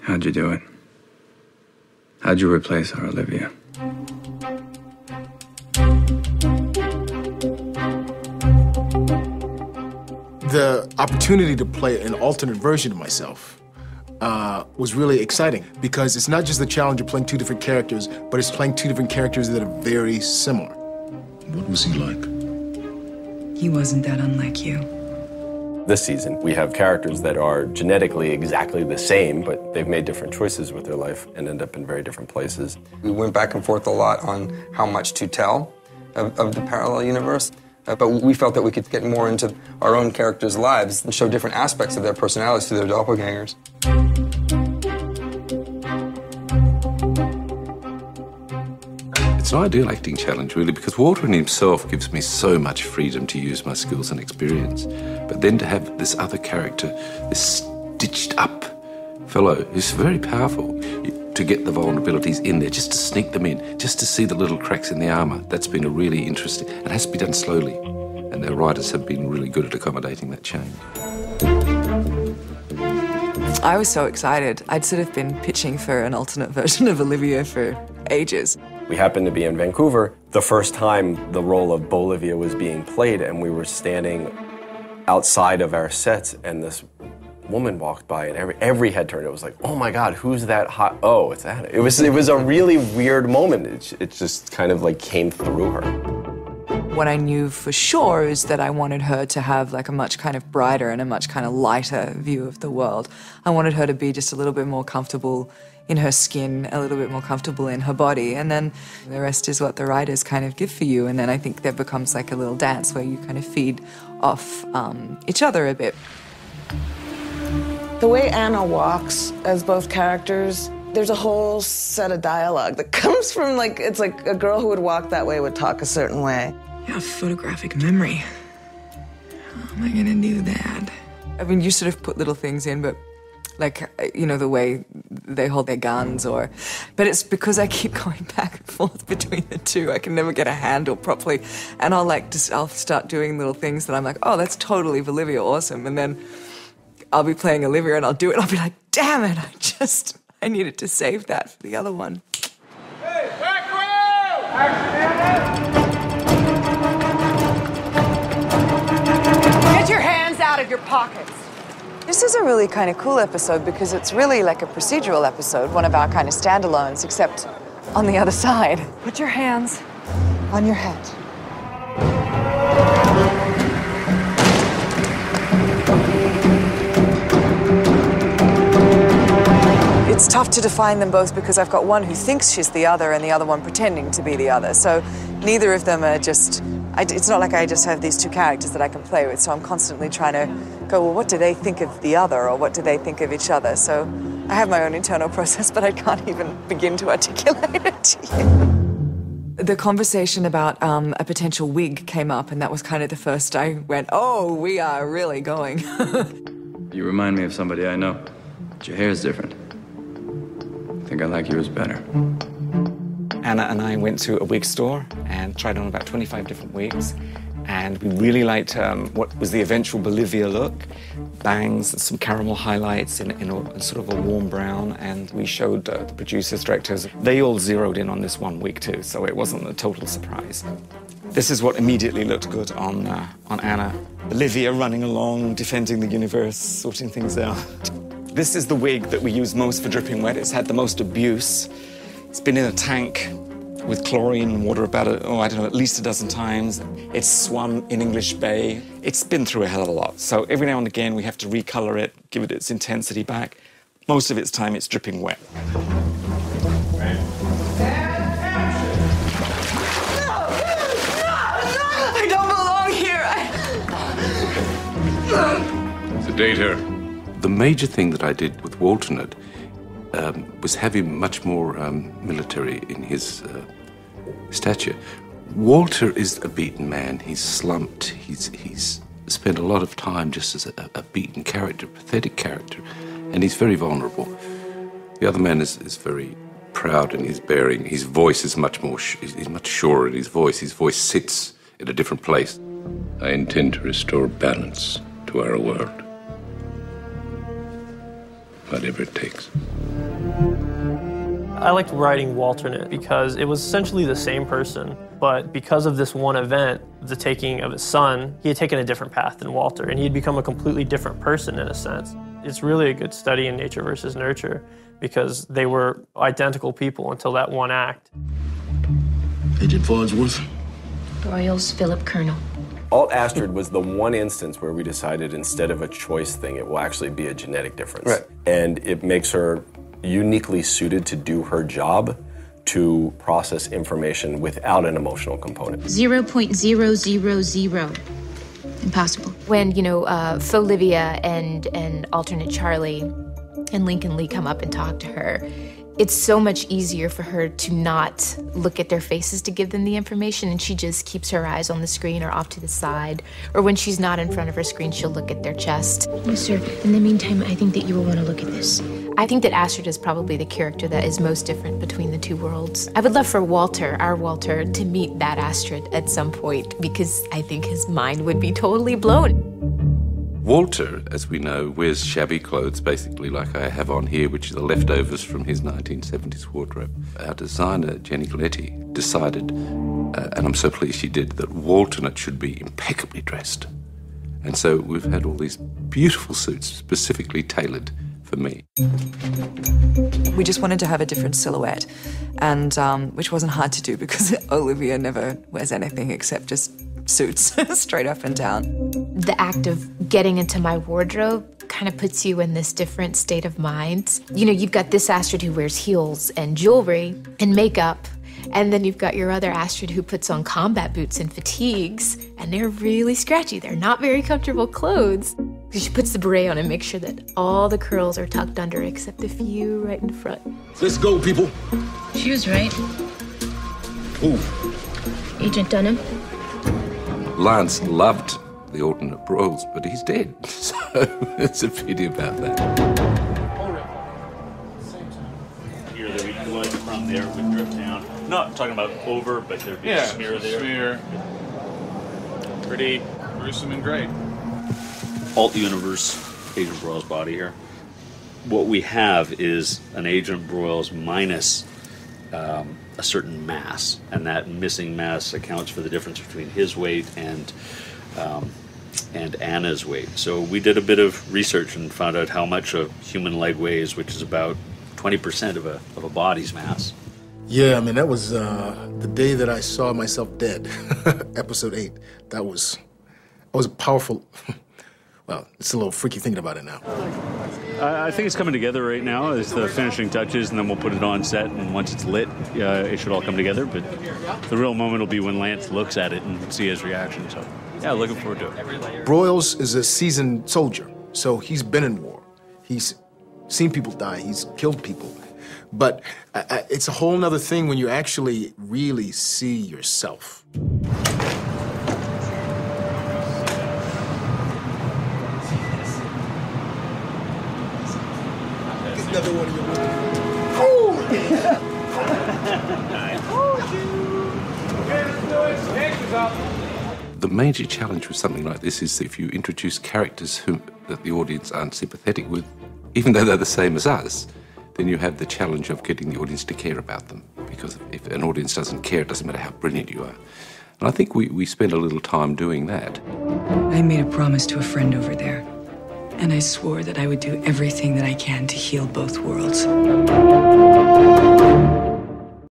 How'd you do it? How'd you replace our Olivia? The opportunity to play an alternate version of myself was really exciting because it's not just the challenge of playing two different characters, but it's playing two different characters that are very similar. What was he like? He wasn't that unlike you. This season, we have characters that are genetically exactly the same, but they've made different choices with their life and end up in very different places. We went back and forth a lot on how much to tell of the parallel universe, but we felt that we could get more into our own characters' lives and show different aspects of their personalities to their doppelgangers. It's an ideal acting challenge, really, because Walter in himself gives me so much freedom to use my skills and experience. But then to have this other character, this stitched-up fellow who's very powerful, to get the vulnerabilities in there, just to sneak them in, just to see the little cracks in the armour, that's been a really interesting... It has to be done slowly, and the writers have been really good at accommodating that change. I was so excited. I'd sort of been pitching for an alternate version of Olivia for ages. We happened to be in Vancouver the first time the role of Bolivia was being played, and we were standing outside of our sets, and this woman walked by, and every head turned. It was like, oh my God, who's that hot? Oh, it's Anna. It was a really weird moment. It just kind of like came through her. What I knew for sure is that I wanted her to have like a much kind of brighter and a much kind of lighter view of the world. I wanted her to be just a little bit more comfortable in her skin, a little bit more comfortable in her body, and then the rest is what the writers kind of give for you, and then I think there becomes like a little dance where you kind of feed off each other a bit. The way Anna walks as both characters, there's a whole set of dialogue that comes from like, it's like a girl who would walk that way would talk a certain way. You have photographic memory. How am I gonna do that? I mean, you sort of put little things in, but like, you know, the way they hold their guns but it's because I keep going back and forth between the two. I can never get a handle properly. And I'll start doing little things that I'm like, oh, that's totally Olivia, awesome. And then I'll be playing Olivia and I'll do it. I'll be like, damn it, I needed to save that for the other one. Hey, back row! Get your hands out of your pockets. This is a really kind of cool episode because it's really like a procedural episode, one of our kind of standalones, except on the other side. Put your hands on your head. It's tough to define them both because I've got one who thinks she's the other and the other one pretending to be the other. So neither of them are just... it's not like I just have these two characters that I can play with, so I'm constantly trying to go, well, what do they think of the other, or what do they think of each other? So I have my own internal process, but I can't even begin to articulate it to you. The conversation about a potential wig came up, and that was kind of the first I went, oh, we are really going. You remind me of somebody I know, but your hair is different. I think I like yours better. Anna and I went to a wig store and tried on about 25 different wigs, and we really liked what was the eventual Bolivia look. Bangs and some caramel highlights in sort of a warm brown, and we showed the producers, directors. They all zeroed in on this one wig too, so it wasn't a total surprise. This is what immediately looked good on Anna. Bolivia running along, defending the universe, sorting things out. This is the wig that we use most for Dripping Wet. It's had the most abuse. It's been in a tank with chlorine and water about, at least a dozen times. It's swum in English Bay. It's been through a hell of a lot. So every now and again, we have to recolor it, give it its intensity back. Most of its time, it's dripping wet. I don't belong here. Sedate her. The major thing that I did with Walter was have him much more military in his stature. Walter is a beaten man. He's slumped. He's spent a lot of time just as a beaten character, pathetic character, and he's very vulnerable. The other man is very proud in his bearing. His voice is much more. He's much surer in his voice. His voice sits in a different place. I intend to restore balance to our world. Whatever it takes. I liked writing Walternate because it was essentially the same person, but because of this one event, the taking of his son, he had taken a different path than Walter, and he had become a completely different person in a sense. It's really a good study in nature versus nurture because they were identical people until that one act. Agent Farnsworth. Broyles, Philip Colonel. Alt Astrid was the one instance where we decided instead of a choice thing, it will actually be a genetic difference. Right. And it makes her uniquely suited to do her job to process information without an emotional component. 0.000. Impossible. When, Folivia and alternate Charlie and Lincoln Lee come up and talk to her, it's so much easier for her to not look at their faces to give them the information, and she just keeps her eyes on the screen or off to the side. Or when she's not in front of her screen, she'll look at their chest. Yes, sir. In the meantime, I think that you will want to look at this. I think that Astrid is probably the character that is most different between the two worlds. I would love for Walter, our Walter, to meet that Astrid at some point because I think his mind would be totally blown. Walter, as we know, wears shabby clothes, basically like I have on here, which are the leftovers from his 1970s wardrobe. Our designer, Jenny Galetti, decided, and I'm so pleased she did, that Walternate should be impeccably dressed. And so we've had all these beautiful suits specifically tailored for me. We just wanted to have a different silhouette, and which wasn't hard to do because Olivia never wears anything except just suits straight up and down. The act of getting into my wardrobe kind of puts you in this different state of mind. You've got this Astrid who wears heels and jewelry and makeup, and then you've got your other Astrid who puts on combat boots and fatigues, and they're really scratchy. They're not very comfortable clothes. She puts the beret on and makes sure that all the curls are tucked under except a few right in front. Let's go, people. She was right. Who? Agent Dunham. Lance loved the alternate Broyles, but he's dead, so it's a pity about that. Here, there we would from there would drift down. Not talking about over, but there'd be a smear there. Smear. Pretty gruesome and great. Alt universe, Agent Broyles' body here. What we have is an Agent Broyles minus a certain mass, and that missing mass accounts for the difference between his weight and Anna's weight. So we did a bit of research and found out how much a human leg weighs, which is about 20% of a body's mass. Yeah, I mean, that was the day that I saw myself dead, episode 8. That was a powerful, well, it's a little freaky thinking about it now. I think it's coming together right now as the finishing touches, and then we'll put it on set, and once it's lit, it should all come together. But the real moment will be when Lance looks at it and see his reaction. So, yeah, looking forward to it. Broyles is a seasoned soldier, so he's been in war. He's seen people die. He's killed people. But it's a whole nother thing when you actually really see yourself. Another one of your The major challenge with something like this is if you introduce characters that the audience aren't sympathetic with, even though they're the same as us, then you have the challenge of getting the audience to care about them. Because if an audience doesn't care, it doesn't matter how brilliant you are. And I think we spent a little time doing that. I made a promise to a friend over there, and I swore that I would do everything that I can to heal both worlds.